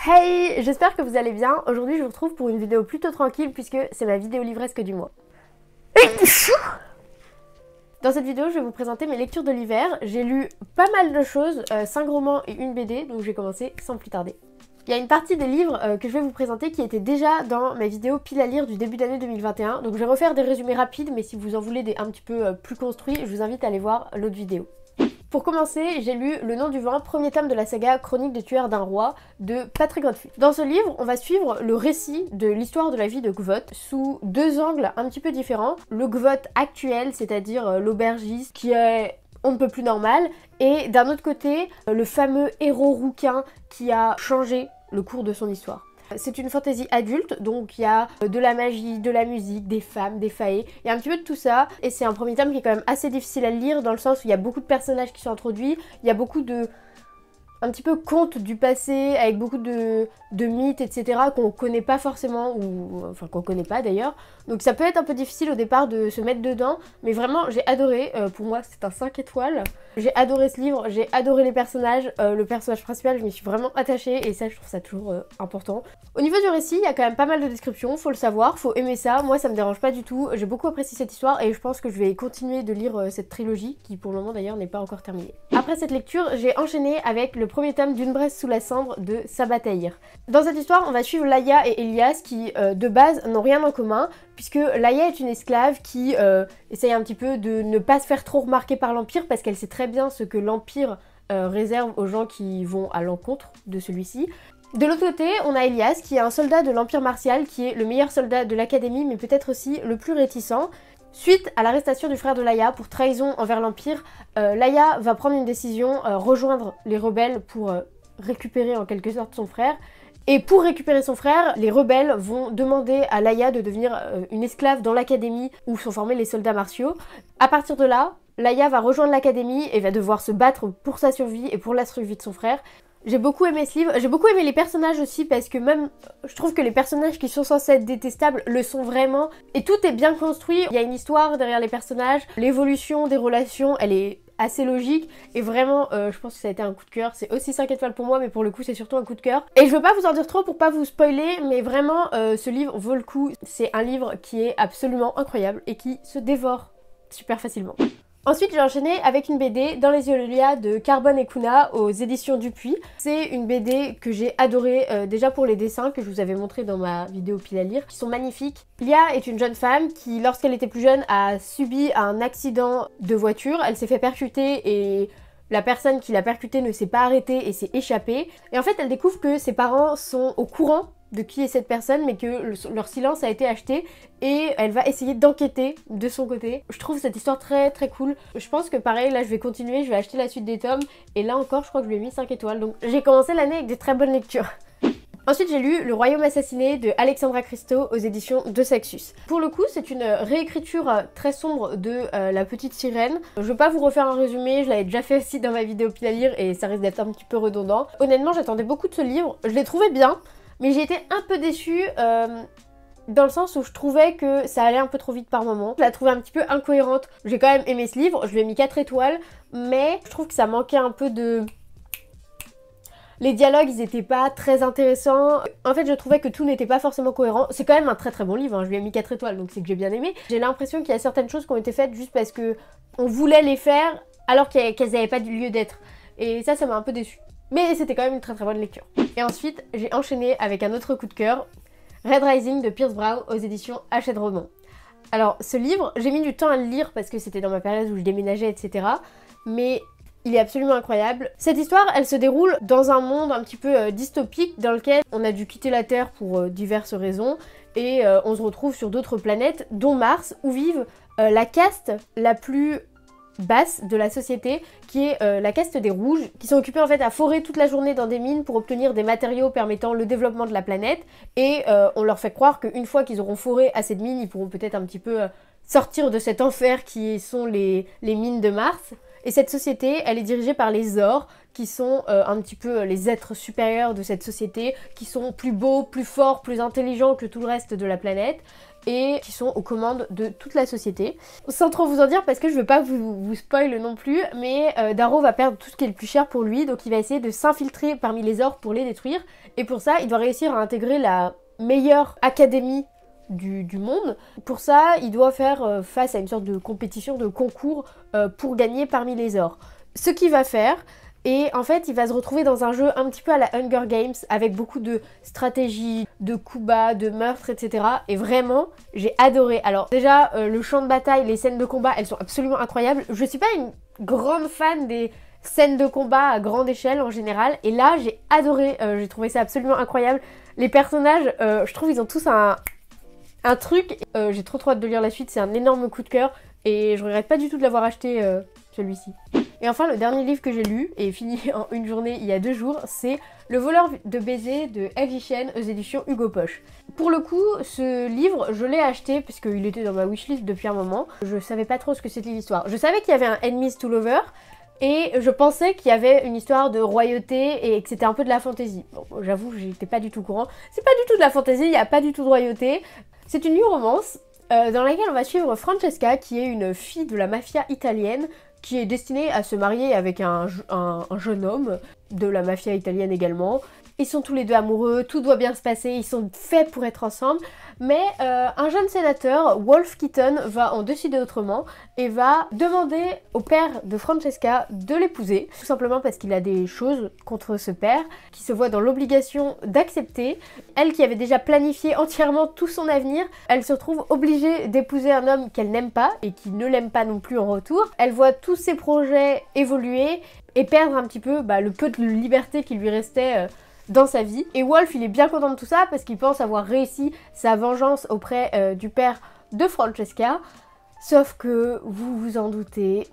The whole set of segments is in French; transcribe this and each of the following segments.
Hey, j'espère que vous allez bien. Aujourd'hui je vous retrouve pour une vidéo plutôt tranquille puisque c'est ma vidéo livresque du mois. Dans cette vidéo je vais vous présenter mes lectures de l'hiver. J'ai lu pas mal de choses, 5 romans et une BD, donc je vais commencer sans plus tarder. Il y a une partie des livres que je vais vous présenter qui était déjà dans ma vidéo pile à lire du début d'année 2021. Donc je vais refaire des résumés rapides, mais si vous en voulez des un petit peu plus construits, je vous invite à aller voir l'autre vidéo. Pour commencer, j'ai lu Le Nom du Vent, premier tome de la saga Chronique des tueurs d'un roi de Patrick Godfrey. Dans ce livre, on va suivre le récit de l'histoire de la vie de Kvothe sous deux angles un petit peu différents. Le Kvothe actuel, c'est-à-dire l'aubergiste qui est on ne peut plus normal, et d'un autre côté, le fameux héros rouquin qui a changé le cours de son histoire. C'est une fantaisie adulte, donc il y a de la magie, de la musique, des femmes, des faées, il y a un petit peu de tout ça, et c'est un premier tome qui est quand même assez difficile à lire dans le sens où il y a beaucoup de personnages qui sont introduits, il y a beaucoup de un petit peu contes du passé avec beaucoup de mythes, etc. qu'on connaît pas forcément, ou enfin qu'on connaît pas d'ailleurs. Donc ça peut être un peu difficile au départ de se mettre dedans, mais vraiment j'ai adoré, pour moi c'est un 5 étoiles. J'ai adoré ce livre, j'ai adoré les personnages, le personnage principal je m'y suis vraiment attachée et ça je trouve ça toujours important. Au niveau du récit, il y a quand même pas mal de descriptions, faut le savoir, faut aimer ça, moi ça me dérange pas du tout, j'ai beaucoup apprécié cette histoire et je pense que je vais continuer de lire cette trilogie qui pour le moment d'ailleurs n'est pas encore terminée. Après cette lecture, j'ai enchaîné avec le premier tome d'Une braise sous la cendre de Sabaa Tahir. Dans cette histoire, on va suivre Laïa et Elias qui, de base, n'ont rien en commun, puisque Laïa est une esclave qui essaye un petit peu de ne pas se faire trop remarquer par l'Empire, parce qu'elle sait très bien ce que l'Empire réserve aux gens qui vont à l'encontre de celui-ci. De l'autre côté, on a Elias qui est un soldat de l'Empire martial, qui est le meilleur soldat de l'Académie, mais peut-être aussi le plus réticent. Suite à l'arrestation du frère de Laïa pour trahison envers l'Empire, Laïa va prendre une décision, rejoindre les rebelles pour récupérer en quelque sorte son frère. Et pour récupérer son frère, les rebelles vont demander à Laïa de devenir une esclave dans l'académie où sont formés les soldats martiaux. À partir de là, Laïa va rejoindre l'académie et va devoir se battre pour sa survie et pour la survie de son frère. J'ai beaucoup aimé ce livre, j'ai beaucoup aimé les personnages aussi parce que même je trouve que les personnages qui sont censés être détestables le sont vraiment et tout est bien construit, il y a une histoire derrière les personnages, l'évolution des relations elle est assez logique et vraiment je pense que ça a été un coup de cœur, c'est aussi 5 étoiles pour moi mais pour le coup c'est surtout un coup de cœur. Et je veux pas vous en dire trop pour pas vous spoiler mais vraiment ce livre vaut le coup, c'est un livre qui est absolument incroyable et qui se dévore super facilement. Ensuite j'ai enchaîné avec une BD Dans les yeux de Lia de Carbone et Kuna aux éditions Dupuis. C'est une BD que j'ai adorée déjà pour les dessins que je vous avais montré dans ma vidéo pile à lire, qui sont magnifiques. Lia est une jeune femme qui lorsqu'elle était plus jeune a subi un accident de voiture, elle s'est fait percuter et la personne qui l'a percutée ne s'est pas arrêtée et s'est échappée. Et en fait elle découvre que ses parents sont au courant de qui est cette personne mais que leur silence a été acheté et elle va essayer d'enquêter de son côté. Je trouve cette histoire très très cool. Je pense que pareil là je vais continuer, je vais acheter la suite des tomes et là encore je crois que je lui ai mis 5 étoiles donc j'ai commencé l'année avec des très bonnes lectures. Ensuite j'ai lu Le Royaume assassiné de Alexandra Christo aux éditions de Saxus. Pour le coup c'est une réécriture très sombre de La Petite Sirène. Je vais pas vous refaire un résumé, je l'avais déjà fait aussi dans ma vidéo pile à lire et ça risque d'être un petit peu redondant. Honnêtement j'attendais beaucoup de ce livre, je l'ai trouvé bien. Mais j'ai été un peu déçue dans le sens où je trouvais que ça allait un peu trop vite par moment. Je la trouvais un petit peu incohérente. J'ai quand même aimé ce livre, je lui ai mis 4 étoiles, mais je trouve que ça manquait un peu de... Les dialogues, ils étaient pas très intéressants. En fait, je trouvais que tout n'était pas forcément cohérent. C'est quand même un très très bon livre, hein. Je lui ai mis 4 étoiles, donc c'est que j'ai bien aimé. J'ai l'impression qu'il y a certaines choses qui ont été faites juste parce que on voulait les faire alors qu'elles n'avaient pas lieu d'être. Et ça m'a un peu déçue. Mais c'était quand même une très très bonne lecture. Et ensuite, j'ai enchaîné avec un autre coup de cœur, Red Rising de Pierce Brown aux éditions Hachette Roman. Alors, ce livre, j'ai mis du temps à le lire parce que c'était dans ma période où je déménageais, etc. Mais il est absolument incroyable. Cette histoire, elle se déroule dans un monde un petit peu dystopique dans lequel on a dû quitter la Terre pour diverses raisons et on se retrouve sur d'autres planètes, dont Mars, où vivent la caste la plus basse de la société qui est la caste des rouges qui sont occupés en fait à forer toute la journée dans des mines pour obtenir des matériaux permettant le développement de la planète et on leur fait croire qu'une fois qu'ils auront foré assez de mines ils pourront peut-être un petit peu sortir de cet enfer qui sont les mines de Mars. Et cette société elle est dirigée par les Zor qui sont un petit peu les êtres supérieurs de cette société qui sont plus beaux, plus forts, plus intelligents que tout le reste de la planète. et qui sont aux commandes de toute la société. Sans trop vous en dire parce que je veux pas vous spoil non plus, mais Darrow va perdre tout ce qui est le plus cher pour lui, donc il va essayer de s'infiltrer parmi les orques pour les détruire, et pour ça il doit réussir à intégrer la meilleure académie du monde. Pour ça il doit faire face à une sorte de compétition, de concours pour gagner parmi les orques. Ce qu'il va faire, et en fait, il va se retrouver dans un jeu un petit peu à la Hunger Games, avec beaucoup de stratégie, de coups bas, de meurtres, etc. Et vraiment, j'ai adoré. Alors déjà, le champ de bataille, les scènes de combat, elles sont absolument incroyables. Je suis pas une grande fan des scènes de combat à grande échelle en général. Et là, j'ai adoré. J'ai trouvé ça absolument incroyable. Les personnages, je trouve ils ont tous un truc. J'ai trop hâte de lire la suite. C'est un énorme coup de cœur. Et je regrette pas du tout de l'avoir acheté, celui-ci. Et enfin, le dernier livre que j'ai lu, et fini en une journée il y a 2 jours, c'est Le voleur de baisers de Ellie Chen aux éditions Hugo Poche. Pour le coup, ce livre, je l'ai acheté puisqu'il était dans ma wishlist depuis un moment. Je savais pas trop ce que c'était l'histoire. Je savais qu'il y avait un Enemies to Lover, et je pensais qu'il y avait une histoire de royauté et que c'était un peu de la fantaisie. Bon, j'avoue, j'étais pas du tout au courant. C'est pas du tout de la fantaisie, il n'y a pas du tout de royauté. C'est une new romance dans laquelle on va suivre Francesca, qui est une fille de la mafia italienne, qui est destinée à se marier avec un jeune homme de la mafia italienne également. Ils sont tous les deux amoureux, tout doit bien se passer, ils sont faits pour être ensemble. Mais un jeune sénateur, Wolf Keaton, va en décider autrement et va demander au père de Francesca de l'épouser. Tout simplement parce qu'il a des choses contre ce père, qui se voit dans l'obligation d'accepter. Elle qui avait déjà planifié entièrement tout son avenir, elle se retrouve obligée d'épouser un homme qu'elle n'aime pas et qui ne l'aime pas non plus en retour. Elle voit tous ses projets évoluer et perdre un petit peu le peu de liberté qui lui restait dans sa vie. Et Wolf, il est bien content de tout ça parce qu'il pense avoir réussi sa vengeance auprès du père de Francesca. Sauf que, vous vous en doutez,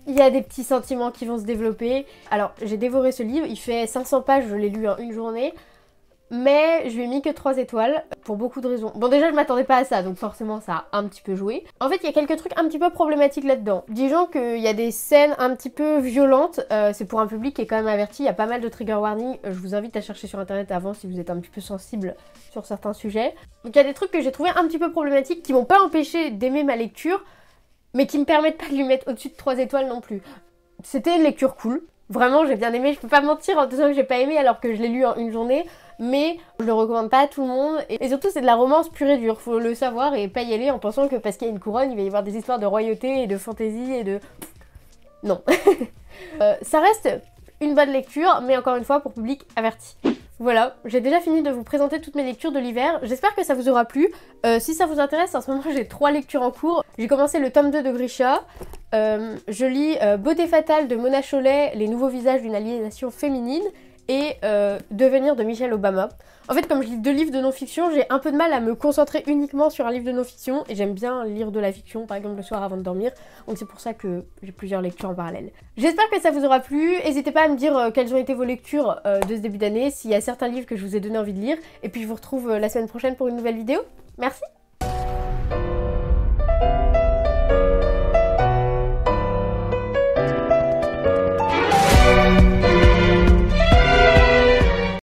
il y a des petits sentiments qui vont se développer. Alors, j'ai dévoré ce livre, il fait 500 pages, je l'ai lu en une journée. Mais je lui ai mis que 3 étoiles pour beaucoup de raisons. Bon, déjà je m'attendais pas à ça, donc forcément ça a un petit peu joué. En fait, il y a quelques trucs un petit peu problématiques là-dedans. Disons qu'il y a des scènes un petit peu violentes, c'est pour un public qui est quand même averti, il y a pas mal de trigger warning. Je vous invite à chercher sur internet avant si vous êtes un petit peu sensible sur certains sujets. Donc il y a des trucs que j'ai trouvé un petit peu problématiques qui m'ont pas empêché d'aimer ma lecture, mais qui me permettent pas de lui mettre au-dessus de 3 étoiles non plus. C'était une lecture cool. Vraiment, j'ai bien aimé, je peux pas mentir en disant que j'ai pas aimé alors que je l'ai lu en une journée, mais je le recommande pas à tout le monde. Et surtout, c'est de la romance pure et dure, faut le savoir et pas y aller en pensant que parce qu'il y a une couronne, il va y avoir des histoires de royauté et de fantaisie et de... Non. Ça reste une bonne lecture, mais encore une fois, pour public averti. Voilà, j'ai déjà fini de vous présenter toutes mes lectures de l'hiver. J'espère que ça vous aura plu. Si ça vous intéresse, en ce moment j'ai 3 lectures en cours. J'ai commencé le tome 2 de Grisha. Je lis Beauté fatale de Mona Chollet, les nouveaux visages d'une aliénation féminine, et Devenir de Michelle Obama. En fait, comme je lis 2 livres de non-fiction, j'ai un peu de mal à me concentrer uniquement sur un livre de non-fiction, et j'aime bien lire de la fiction, par exemple le soir avant de dormir, donc c'est pour ça que j'ai plusieurs lectures en parallèle. J'espère que ça vous aura plu, n'hésitez pas à me dire quelles ont été vos lectures de ce début d'année, s'il y a certains livres que je vous ai donné envie de lire, et puis je vous retrouve la semaine prochaine pour une nouvelle vidéo. Merci!